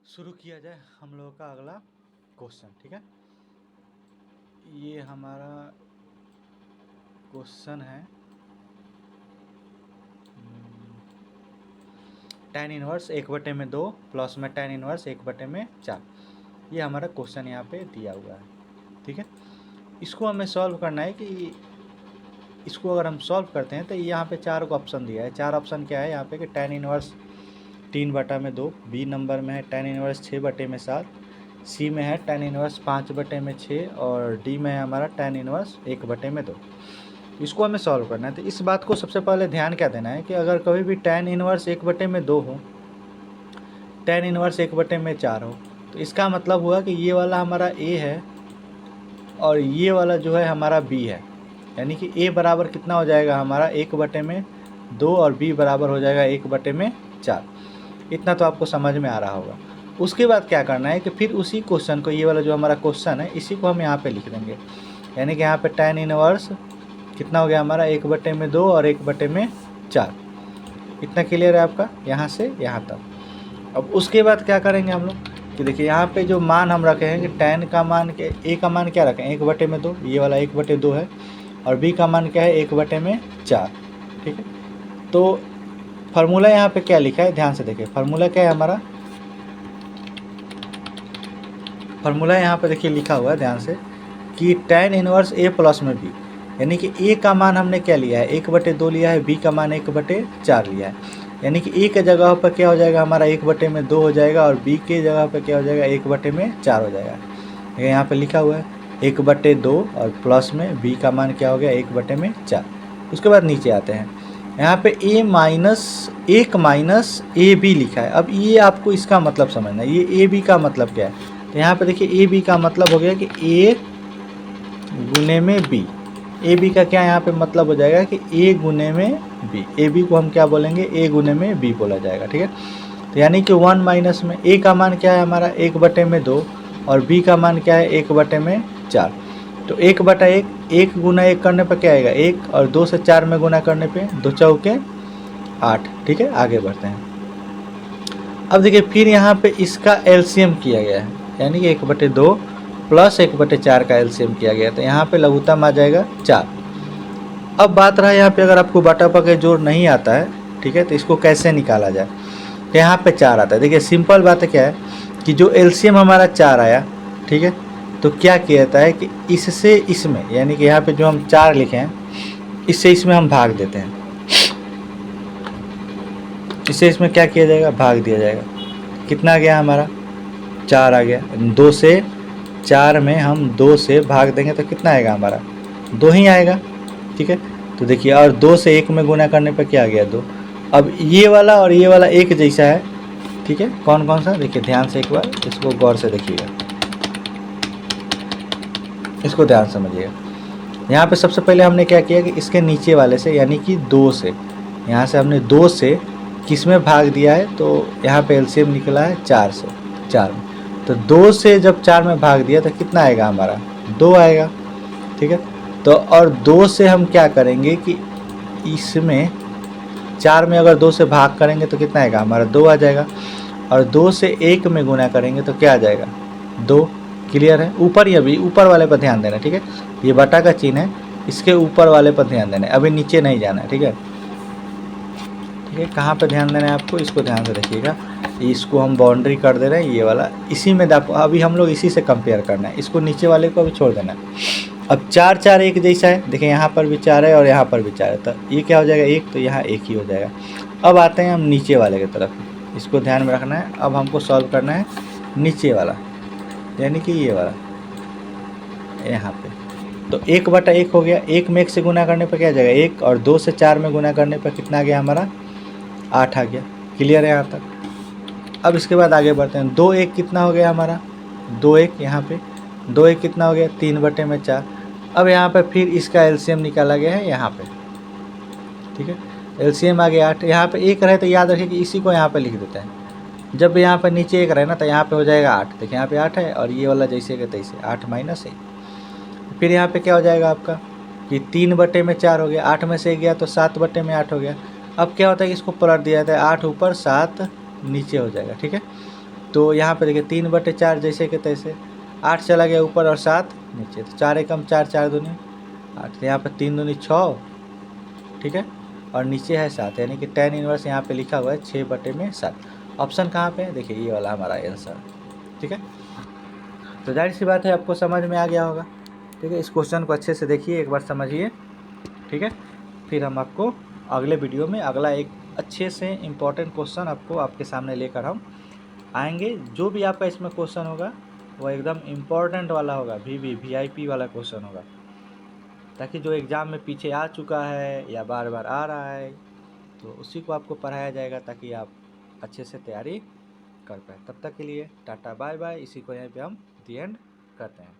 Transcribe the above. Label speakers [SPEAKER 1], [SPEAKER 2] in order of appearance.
[SPEAKER 1] शुरू किया जाए हम लोगों का अगला क्वेश्चन। ठीक है, ये हमारा क्वेश्चन है tan इनवर्स 1/2 प्लस में tan इनवर्स 1/4। ये हमारा क्वेश्चन यहाँ पे दिया हुआ है। ठीक है, इसको हमें सॉल्व करना है कि इसको अगर हम सॉल्व करते हैं तो यहाँ पे 4 को ऑप्शन दिया है। 4 ऑप्शन क्या है यहाँ पे कि tan इनवर्स 3/2, बी नंबर में है tan इनवर्स 6/7, सी में है tan इनवर्स 5/6 और डी में है हमारा tan इनवर्स 1/2। इसको हमें सॉल्व करना है। तो इस बात को सबसे पहले ध्यान क्या देना है कि अगर कभी भी tan इनवर्स 1/2 हो, tan इनवर्स 1/4 हो, तो इसका मतलब हुआ कि ये वाला हमारा A है और ये वाला जो है हमारा B है। यानी कि A बराबर कितना हो जाएगा हमारा 1/2 और B बराबर हो जाएगा 1/4। इतना तो आपको समझ में आ रहा होगा। उसके बाद क्या करना है कि फिर उसी क्वेश्चन को, ये वाला जो हमारा क्वेश्चन है, इसी को हम यहाँ पे लिख देंगे। यानी कि यहाँ पे tan इनवर्स कितना हो गया हमारा 1/2 और 1/4। इतना क्लियर है आपका यहाँ से यहाँ तक। अब उसके बाद क्या करेंगे हम लोग कि देखिए यहाँ पे जो मान हम रखे हैं कि tan का मान के A का मान क्या रखें 1/2, ये वाला 1/2 है, और B का मान क्या है 1/4। ठीक है, तो फार्मूला यहाँ पे क्या लिखा है ध्यान से देखिए। फार्मूला क्या है हमारा, फार्मूला यहाँ पे देखिए लिखा हुआ है ध्यान से कि tan इनवर्स A प्लस में B। यानी कि A का मान हमने क्या लिया है 1/2 लिया है, B का मान 1/4 लिया है। यानी कि A के जगह पर क्या हो जाएगा हमारा 1/2 हो जाएगा और B के जगह पर क्या हो जाएगा 1/4 हो जाएगा। यहाँ पे लिखा हुआ है 1/2 और प्लस में B का मान क्या हो गया 1/4। उसके बाद नीचे आते हैं, यहाँ पे A minus 1 minus A B लिखा है। अब ये आपको इसका मतलब समझना है, ये AB का मतलब क्या है। तो यहाँ पे देखिए AB का मतलब हो गया कि A गुने में B। AB का क्या यहाँ पे मतलब हो जाएगा कि A गुने में B। AB को हम क्या बोलेंगे A गुने में B बोला जाएगा। ठीक है, तो यानी कि 1 माइनस में A का मान क्या है हमारा 1/2 और B का मान क्या है 1/4। तो 1/1, 1 गुना 1 करने पर क्या आएगा 1, और 2 से 4 में गुना करने पे 2 चौके 8। ठीक है, आगे बढ़ते हैं। अब देखिए फिर यहाँ पे इसका एलसीएम किया गया है, यानी कि 1/2 प्लस 1/4 का एलसीएम किया गया। तो यहाँ पे लघुत्तम आ जाएगा 4। अब बात रहा यहाँ पे अगर आपको बटा पके जोड़ नहीं आता है, ठीक है, तो इसको कैसे निकाला जाए। तो यहाँ पे 4 आता है। देखिए सिंपल बात है क्या है कि जो एलसीएम हमारा 4 आया, ठीक है, तो क्या किया जाता है कि इससे इसमें, यानी कि यहाँ पे जो हम 4 लिखे हैं, इससे इसमें हम भाग देते हैं। इससे इसमें क्या किया जाएगा भाग दिया जाएगा। कितना आ गया हमारा 4 आ गया। 2 से 4 में हम 2 से भाग देंगे तो कितना आएगा हमारा 2 ही आएगा। ठीक है, तो देखिए और 2 से 1 में गुना करने पर क्या आ गया 2। अब ये वाला और ये वाला एक जैसा है। ठीक है, कौन कौन सा देखिए ध्यान से, एक बार इसको गौर से देखिएगा, इसको ध्यान से समझिएगा। यहाँ पे सबसे पहले हमने क्या किया कि इसके नीचे वाले से, यानी कि 2 से, यहाँ से हमने 2 से किस में भाग दिया है, तो यहाँ पे एलसीएम निकला है 4 से, 4 में। तो 2 से जब 4 में भाग दिया तो कितना आएगा हमारा 2 आएगा। ठीक है, तो और 2 से हम क्या करेंगे कि इसमें 4 में अगर 2 से भाग करेंगे तो कितना आएगा हमारा 2 आ जाएगा, और 2 से 1 में गुना करेंगे तो क्या आ जाएगा 2। क्लियर है, ऊपर ही अभी ऊपर वाले पर ध्यान देना। ठीक है, ये बटा का चिन्ह है, इसके ऊपर वाले पर ध्यान देना है, अभी नीचे नहीं जाना है। ठीक है, ठीक है, कहाँ पर ध्यान देना है आपको, इसको ध्यान से देखिएगा। इसको हम बाउंड्री कर दे रहे हैं, ये वाला इसी में अभी हम लोग इसी से कंपेयर करना है, इसको नीचे वाले को अभी छोड़ देना है। अब 4 4 एक जैसा है, देखिए यहाँ पर भी 4 है और यहाँ पर भी 4 है, तो ये क्या हो जाएगा 1, तो यहाँ 1 ही हो जाएगा। अब आते हैं हम नीचे वाले की तरफ, इसको ध्यान में रखना है। अब हमको सॉल्व करना है नीचे वाला, यानी कि ये वाला यहाँ पे। तो 1/1 हो गया, 1 में 1 से गुना करने पर क्या आ जाएगा 1, और 2 से 4 में गुना करने पर कितना आ गया हमारा 8 आ गया। क्लियर है यहाँ तक। अब इसके बाद आगे बढ़ते हैं। 2 1 कितना हो गया हमारा 2 1, यहाँ पे 2 1 कितना हो गया 3/4। अब यहाँ पे फिर इसका एलसीएम निकाला गया है यहाँ पे। ठीक है, एलसीएम आ गया 8। यहाँ पे 1 रहे तो याद रखिए कि इसी को यहाँ पे लिख देते हैं। जब यहाँ पे नीचे 1 रहे ना तो यहाँ पे हो जाएगा 8। देखिए यहाँ पे 8 है और ये वाला जैसे के तैसे 8 माइनस 1। फिर यहाँ पे क्या हो जाएगा आपका कि 3/4 हो गया, 8 में से 1 गया तो 7/8 हो गया। अब क्या होता है कि इसको पलट दिया जाता है, 8 ऊपर 7 नीचे हो जाएगा। ठीक है, तो यहाँ पे देखिए 3/4 जैसे के तैसे, 8 चला गया ऊपर और 7 नीचे, तो 4 एकम 4, 4 दूनी 8, तो यहाँ पे 3 दूनी 6, ठीक है, और नीचे है 7, यानी कि tan इनवर्स यहाँ पे लिखा हुआ है 6/7। ऑप्शन कहाँ पे है, देखिए ये वाला हमारा आंसर, ठीक है। तो जाहिर सी बात है आपको समझ में आ गया होगा, ठीक है। इस क्वेश्चन को अच्छे से देखिए, एक बार समझिए, ठीक है। फिर हम आपको अगले वीडियो में अगला एक अच्छे से इम्पोर्टेंट क्वेश्चन आपको आपके सामने लेकर हम आएंगे। जो भी आपका इसमें क्वेश्चन होगा वो एकदम इम्पोर्टेंट वाला होगा, VIP वाला क्वेश्चन होगा, ताकि जो एग्ज़ाम में पीछे आ चुका है या बार बार आ रहा है तो उसी को आपको पढ़ाया जाएगा, ताकि आप अच्छे से तैयारी कर पाए। तब तक के लिए टाटा बाय बाय, इसी को यहीं पे हम दी एंड करते हैं।